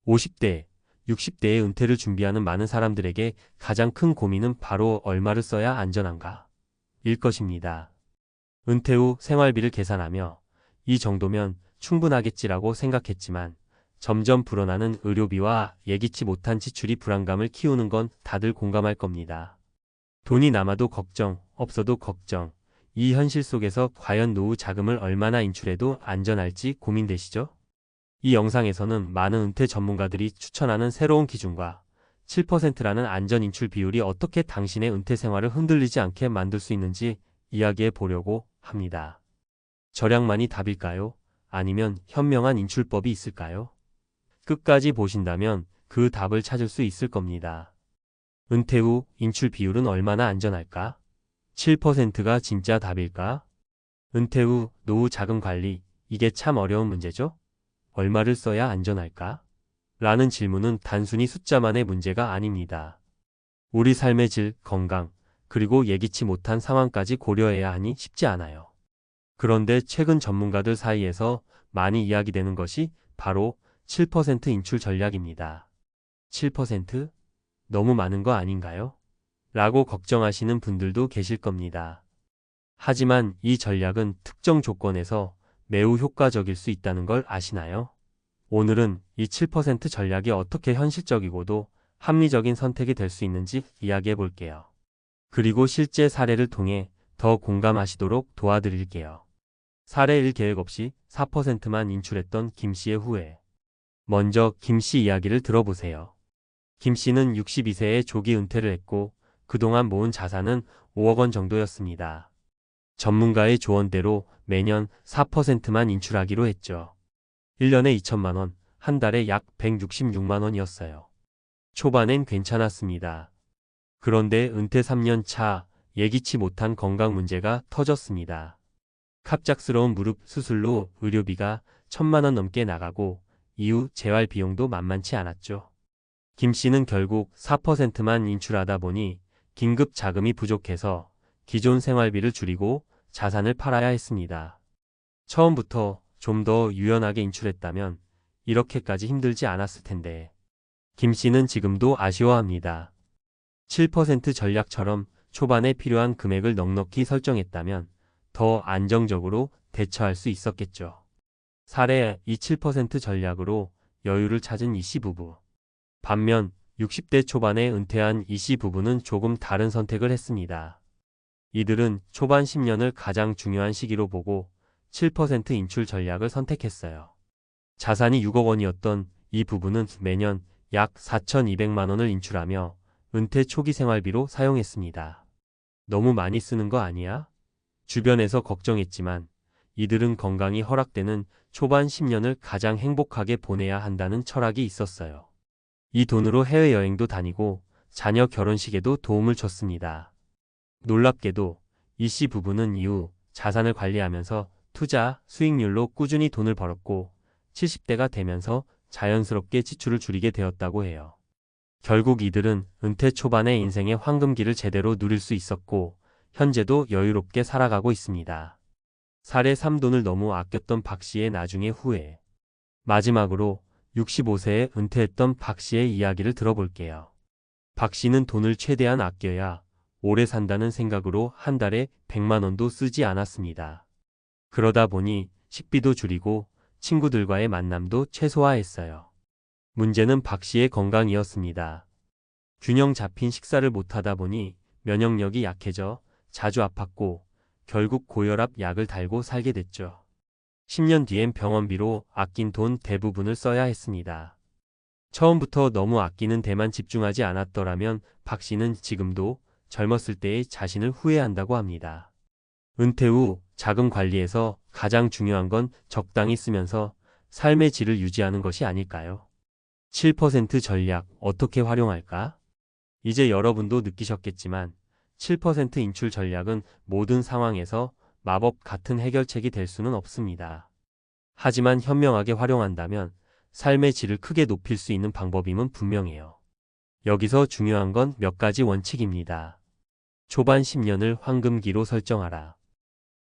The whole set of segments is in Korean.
50대, 60대의 은퇴를 준비하는 많은 사람들에게 가장 큰 고민은 바로 얼마를 써야 안전한가 일 것입니다. 은퇴 후 생활비를 계산하며 이 정도면 충분하겠지라고 생각했지만 점점 불어나는 의료비와 예기치 못한 지출이 불안감을 키우는 건 다들 공감할 겁니다. 돈이 남아도 걱정, 없어도 걱정. 이 현실 속에서 과연 노후 자금을 얼마나 인출해도 안전할지 고민되시죠? 이 영상에서는 많은 은퇴 전문가들이 추천하는 새로운 기준과 7%라는 안전 인출 비율이 어떻게 당신의 은퇴 생활을 흔들리지 않게 만들 수 있는지 이야기해 보려고 합니다. 절약만이 답일까요? 아니면 현명한 인출법이 있을까요? 끝까지 보신다면 그 답을 찾을 수 있을 겁니다. 은퇴 후 인출 비율은 얼마나 안전할까? 7%가 진짜 답일까? 은퇴 후 노후 자금 관리, 이게 참 어려운 문제죠? 얼마를 써야 안전할까? 라는 질문은 단순히 숫자만의 문제가 아닙니다. 우리 삶의 질, 건강, 그리고 예기치 못한 상황까지 고려해야 하니 쉽지 않아요. 그런데 최근 전문가들 사이에서 많이 이야기되는 것이 바로 7% 인출 전략입니다. 7%? 너무 많은 거 아닌가요? 라고 걱정하시는 분들도 계실 겁니다. 하지만 이 전략은 특정 조건에서 매우 효과적일 수 있다는 걸 아시나요? 오늘은 이 7% 전략이 어떻게 현실적이고도 합리적인 선택이 될 수 있는지 이야기해 볼게요. 그리고 실제 사례를 통해 더 공감하시도록 도와드릴게요. 사례 1 계획 없이 4%만 인출했던 김 씨의 후회. 먼저 김 씨 이야기를 들어보세요. 김 씨는 62세에 조기 은퇴를 했고 그동안 모은 자산은 5억 원 정도였습니다. 전문가의 조언대로 매년 4%만 인출하기로 했죠. 1년에 2천만 원, 한 달에 약 166만 원이었어요. 초반엔 괜찮았습니다. 그런데 은퇴 3년 차 예기치 못한 건강 문제가 터졌습니다. 갑작스러운 무릎 수술로 의료비가 1천만 원 넘게 나가고 이후 재활 비용도 만만치 않았죠. 김 씨는 결국 4%만 인출하다 보니 긴급 자금이 부족해서 기존 생활비를 줄이고 자산을 팔아야 했습니다. 처음부터 좀 더 유연하게 인출했다면 이렇게까지 힘들지 않았을 텐데. 김 씨는 지금도 아쉬워합니다. 7% 전략처럼 초반에 필요한 금액을 넉넉히 설정했다면 더 안정적으로 대처할 수 있었겠죠. 사례 2 7% 전략으로 여유를 찾은 이 씨 부부. 반면 60대 초반에 은퇴한 이 씨 부부는 조금 다른 선택을 했습니다. 이들은 초반 10년을 가장 중요한 시기로 보고 7% 인출 전략을 선택했어요. 자산이 6억 원이었던 이 부부는 매년 약 4,200만 원을 인출하며 은퇴 초기 생활비로 사용했습니다. 너무 많이 쓰는 거 아니야? 주변에서 걱정했지만 이들은 건강이 허락되는 초반 10년을 가장 행복하게 보내야 한다는 철학이 있었어요. 이 돈으로 해외여행도 다니고 자녀 결혼식에도 도움을 줬습니다. 놀랍게도 이 씨 부부는 이후 자산을 관리하면서 투자, 수익률로 꾸준히 돈을 벌었고 70대가 되면서 자연스럽게 지출을 줄이게 되었다고 해요. 결국 이들은 은퇴 초반의 인생의 황금기를 제대로 누릴 수 있었고 현재도 여유롭게 살아가고 있습니다. 사례 3 돈을 너무 아꼈던 박 씨의 나중의 후회. 마지막으로 65세에 은퇴했던 박 씨의 이야기를 들어볼게요. 박 씨는 돈을 최대한 아껴야 오래 산다는 생각으로 한 달에 100만 원도 쓰지 않았습니다. 그러다 보니 식비도 줄이고 친구들과의 만남도 최소화했어요. 문제는 박 씨의 건강이었습니다. 균형 잡힌 식사를 못하다 보니 면역력이 약해져 자주 아팠고 결국 고혈압 약을 달고 살게 됐죠. 10년 뒤엔 병원비로 아낀 돈 대부분을 써야 했습니다. 처음부터 너무 아끼는 데만 집중하지 않았더라면 박 씨는 지금도 젊었을 때의 자신을 후회한다고 합니다. 은퇴 후 자금 관리에서 가장 중요한 건 적당히 쓰면서 삶의 질을 유지하는 것이 아닐까요? 7% 전략 어떻게 활용할까? 이제 여러분도 느끼셨겠지만 7% 인출 전략은 모든 상황에서 마법 같은 해결책이 될 수는 없습니다. 하지만 현명하게 활용한다면 삶의 질을 크게 높일 수 있는 방법임은 분명해요. 여기서 중요한 건 몇 가지 원칙입니다. 초반 10년을 황금기로 설정하라.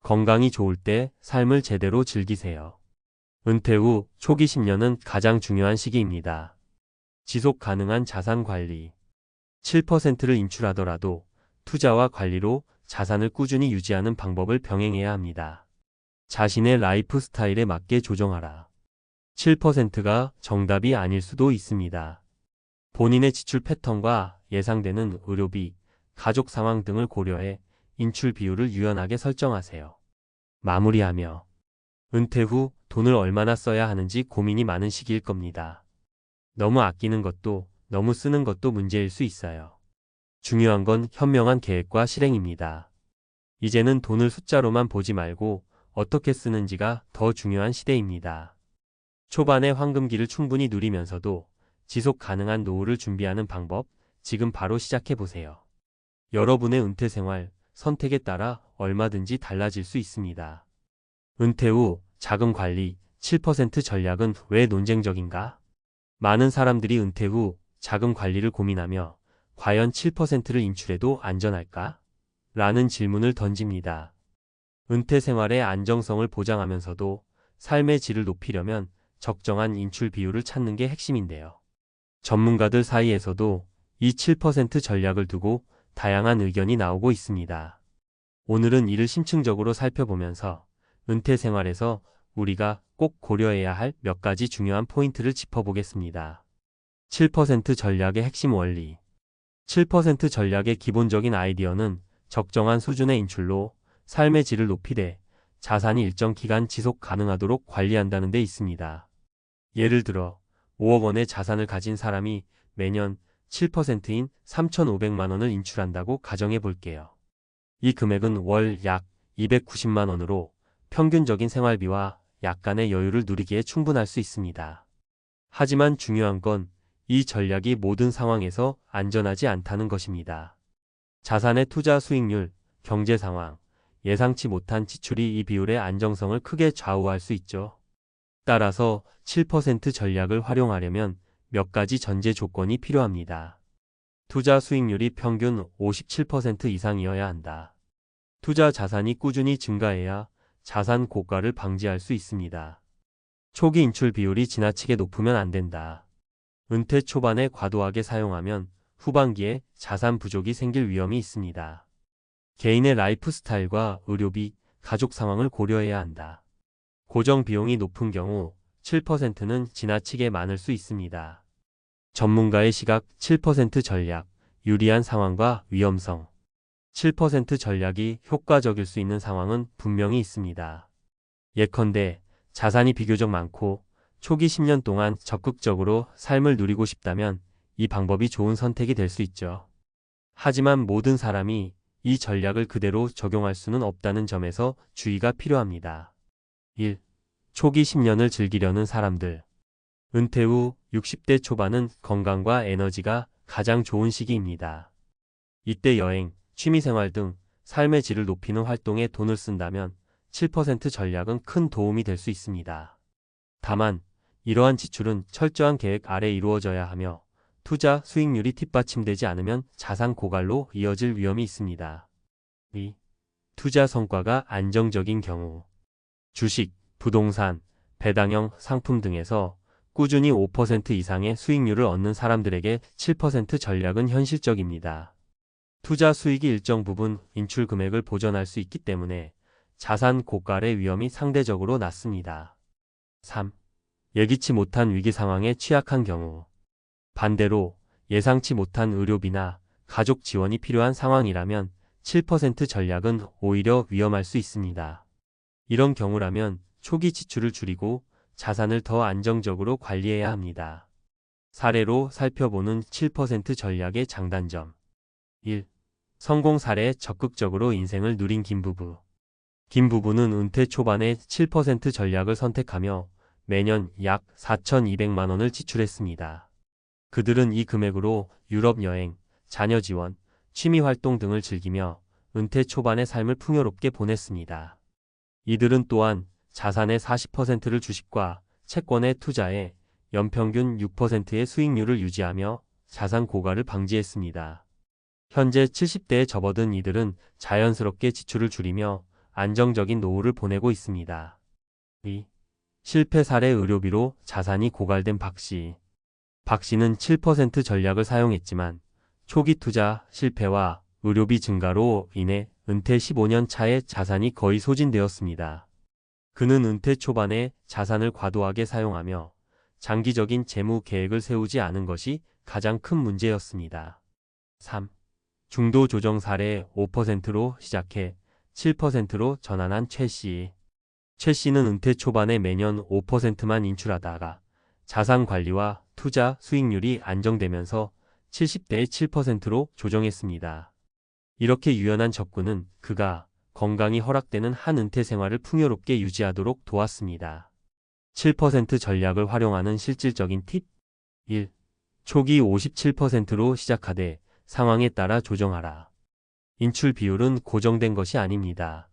건강이 좋을 때 삶을 제대로 즐기세요. 은퇴 후 초기 10년은 가장 중요한 시기입니다. 지속 가능한 자산 관리. 7%를 인출하더라도 투자와 관리로 자산을 꾸준히 유지하는 방법을 병행해야 합니다. 자신의 라이프 스타일에 맞게 조정하라. 7%가 정답이 아닐 수도 있습니다. 본인의 지출 패턴과 예상되는 의료비, 가족 상황 등을 고려해 인출 비율을 유연하게 설정하세요. 마무리하며 은퇴 후 돈을 얼마나 써야 하는지 고민이 많은 시기일 겁니다. 너무 아끼는 것도 너무 쓰는 것도 문제일 수 있어요. 중요한 건 현명한 계획과 실행입니다. 이제는 돈을 숫자로만 보지 말고 어떻게 쓰는지가 더 중요한 시대입니다. 초반의 황금기를 충분히 누리면서도 지속 가능한 노후를 준비하는 방법, 지금 바로 시작해 보세요. 여러분의 은퇴 생활, 선택에 따라 얼마든지 달라질 수 있습니다. 은퇴 후 자금 관리 7% 전략은 왜 논쟁적인가? 많은 사람들이 은퇴 후 자금 관리를 고민하며 과연 7%를 인출해도 안전할까? 라는 질문을 던집니다. 은퇴 생활의 안정성을 보장하면서도 삶의 질을 높이려면 적정한 인출 비율을 찾는 게 핵심인데요. 전문가들 사이에서도 이 7% 전략을 두고 다양한 의견이 나오고 있습니다. 오늘은 이를 심층적으로 살펴보면서 은퇴 생활에서 우리가 꼭 고려해야 할 몇 가지 중요한 포인트를 짚어보겠습니다. 7% 전략의 핵심 원리. 7% 전략의 기본적인 아이디어는 적정한 수준의 인출로 삶의 질을 높이되 자산이 일정 기간 지속 가능하도록 관리한다는 데 있습니다. 예를 들어 5억 원의 자산을 가진 사람이 매년 7%인 3,500만 원을 인출한다고 가정해 볼게요. 이 금액은 월 약 290만 원으로 평균적인 생활비와 약간의 여유를 누리기에 충분할 수 있습니다. 하지만 중요한 건 이 전략이 모든 상황에서 안전하지 않다는 것입니다. 자산의 투자 수익률, 경제 상황, 예상치 못한 지출이 이 비율의 안정성을 크게 좌우할 수 있죠. 따라서 7% 전략을 활용하려면 몇 가지 전제 조건이 필요합니다. 투자 수익률이 평균 57% 이상이어야 한다. 투자 자산이 꾸준히 증가해야 자산 고가를 방지할 수 있습니다. 초기 인출 비율이 지나치게 높으면 안 된다. 은퇴 초반에 과도하게 사용하면 후반기에 자산 부족이 생길 위험이 있습니다. 개인의 라이프 스타일과 의료비, 가족 상황을 고려해야 한다. 고정 비용이 높은 경우 7%는 지나치게 많을 수 있습니다. 전문가의 시각 7% 전략, 유리한 상황과 위험성. 7% 전략이 효과적일 수 있는 상황은 분명히 있습니다. 예컨대 자산이 비교적 많고 초기 10년 동안 적극적으로 삶을 누리고 싶다면 이 방법이 좋은 선택이 될 수 있죠. 하지만 모든 사람이 이 전략을 그대로 적용할 수는 없다는 점에서 주의가 필요합니다. 1. 초기 10년을 즐기려는 사람들. 은퇴 후 60대 초반은 건강과 에너지가 가장 좋은 시기입니다. 이때 여행, 취미생활 등 삶의 질을 높이는 활동에 돈을 쓴다면 7% 전략은 큰 도움이 될 수 있습니다. 다만 이러한 지출은 철저한 계획 아래 이루어져야 하며 투자 수익률이 뒷받침되지 않으면 자산 고갈로 이어질 위험이 있습니다. 2. 투자 성과가 안정적인 경우. 주식, 부동산, 배당형 상품 등에서 꾸준히 5% 이상의 수익률을 얻는 사람들에게 7% 전략은 현실적입니다. 투자 수익이 일정 부분 인출 금액을 보전할 수 있기 때문에 자산 고갈의 위험이 상대적으로 낮습니다. 3. 예기치 못한 위기 상황에 취약한 경우. 반대로 예상치 못한 의료비나 가족 지원이 필요한 상황이라면 7% 전략은 오히려 위험할 수 있습니다. 이런 경우라면 초기 지출을 줄이고 자산을 더 안정적으로 관리해야 합니다. 사례로 살펴보는 7% 전략의 장단점. 1. 성공 사례에 적극적으로 인생을 누린 김부부. 김부부는 은퇴 초반에 7% 전략을 선택하며 매년 약 4,200만 원을 지출했습니다. 그들은 이 금액으로 유럽 여행, 자녀 지원, 취미 활동 등을 즐기며 은퇴 초반의 삶을 풍요롭게 보냈습니다. 이들은 또한 자산의 40%를 주식과 채권에 투자해 연평균 6%의 수익률을 유지하며 자산 고갈을 방지했습니다. 현재 70대에 접어든 이들은 자연스럽게 지출을 줄이며 안정적인 노후를 보내고 있습니다. 2. 실패 사례 의료비로 자산이 고갈된 박씨. 박 씨는 7% 전략을 사용했지만 초기 투자 실패와 의료비 증가로 인해 은퇴 15년 차에 자산이 거의 소진되었습니다. 그는 은퇴 초반에 자산을 과도하게 사용하며 장기적인 재무 계획을 세우지 않은 것이 가장 큰 문제였습니다. 3. 중도 조정 사례 5%로 시작해 7%로 전환한 최 씨. 최 씨는 은퇴 초반에 매년 5%만 인출하다가 자산 관리와 투자 수익률이 안정되면서 70대의 7%로 조정했습니다. 이렇게 유연한 접근은 그가 건강이 허락되는 한 은퇴 생활을 풍요롭게 유지하도록 도왔습니다. 7% 전략을 활용하는 실질적인 팁 1. 초기 57%로 시작하되 상황에 따라 조정하라. 인출 비율은 고정된 것이 아닙니다.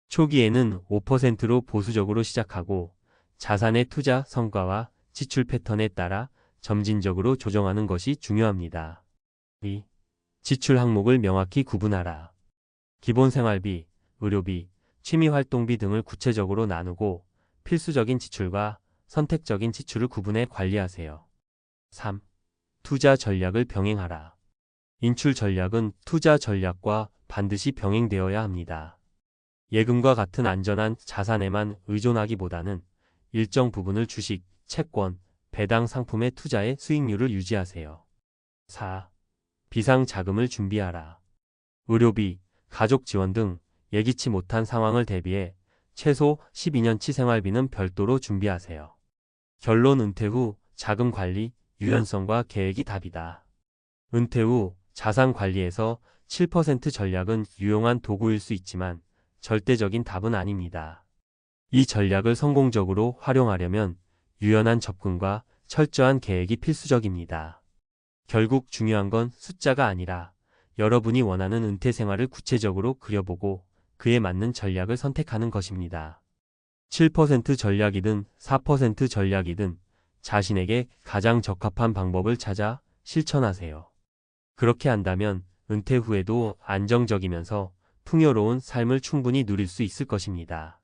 초기에는 5%로 보수적으로 시작하고 자산의 투자 성과와 지출 패턴에 따라 점진적으로 조정하는 것이 중요합니다. 2. 지출 항목을 명확히 구분하라. 기본 생활비, 의료비, 취미활동비 등을 구체적으로 나누고 필수적인 지출과 선택적인 지출을 구분해 관리하세요. 3. 투자 전략을 병행하라. 인출 전략은 투자 전략과 반드시 병행되어야 합니다. 예금과 같은 안전한 자산에만 의존하기보다는 일정 부분을 주식, 채권, 배당 상품에 투자해 수익률을 유지하세요. 4. 비상 자금을 준비하라. 의료비, 가족 지원 등 예기치 못한 상황을 대비해 최소 12년치 생활비는 별도로 준비하세요. 결론 은퇴 후 자금 관리, 유연성과 계획이 답이다. 은퇴 후 자산 관리에서 7% 전략은 유용한 도구일 수 있지만 절대적인 답은 아닙니다. 이 전략을 성공적으로 활용하려면 유연한 접근과 철저한 계획이 필수적입니다. 결국 중요한 건 숫자가 아니라 여러분이 원하는 은퇴 생활을 구체적으로 그려보고 그에 맞는 전략을 선택하는 것입니다. 7% 전략이든 4% 전략이든 자신에게 가장 적합한 방법을 찾아 실천하세요. 그렇게 한다면 은퇴 후에도 안정적이면서 풍요로운 삶을 충분히 누릴 수 있을 것입니다.